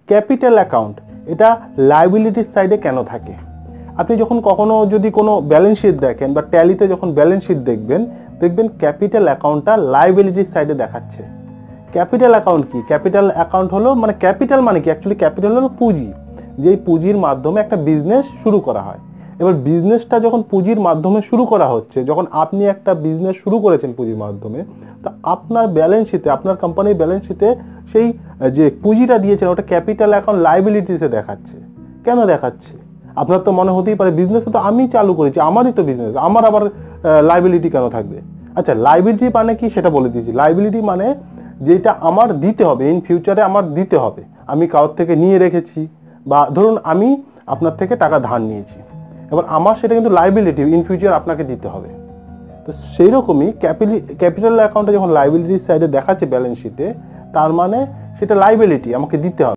Capital account এটা লায়াবিলিটির সাইডে কেন থাকে? আপনি যখন কখনো যদি কোনো ব্যালেন্স শিট দেখেন বা ট্যালিতে যখন ব্যালেন্স শিট দেখবেন ক্যাপিটাল অ্যাকাউন্টটা লায়াবিলিটির সাইডে দেখাচ্ছে। ক্যাপিটাল অ্যাকাউন্ট কি? ক্যাপিটাল অ্যাকাউন্ট হলো মানে ক্যাপিটাল মানে কি? অ্যাকচুয়ালি ক্যাপিটাল হলো পুঁজি, যেই পুঁজির মাধ্যমে একটা বিজনেস শুরু করা হয়। এবার বিজনেসটা যখন পুঁজির মাধ্যমে শুরু করা হচ্ছে, যখন আপনি একটা বিজনেস শুরু করেছেন পুঁজির মাধ্যমে, তো আপনার ব্যালেন্স শিটে, আপনার কোম্পানির ব্যালেন্স শিটে সেই যে পুঁজিটা দিয়েছেন ওটা ক্যাপিটাল অ্যাকাউন্ট লায়াবিলিটিসে দেখাচ্ছে। কেন দেখাচ্ছে? আপনার তো মনে হতেই পারে বিজনেস তো আমি চালু করেছি, আমারই তো বিজনেস, আমার আবার লায়াবিলিটি কেন থাকবে? আচ্ছা, লায়াবিলিটি মানে কি সেটা বলে দিয়েছি। লায়াবিলিটি মানে যেটা আমার দিতে হবে, ইন ফিউচারে আমার দিতে হবে। আমি কারোর থেকে নিয়ে রেখেছি, বা ধরুন আমি আপনার থেকে টাকা ধার নিয়েছি, এবার আমার সেটা কিন্তু লায়াবিলিটি, ইন ফিউচার আপনাকে দিতে হবে। তো সেই রকমই ক্যাপিটাল অ্যাকাউন্টে যখন লায়াবিলিটির সাইডে দেখাচ্ছে ব্যালেন্স শিটে, তার মানে সেটা লায়াবিলিটি, আমাকে দিতে হবে।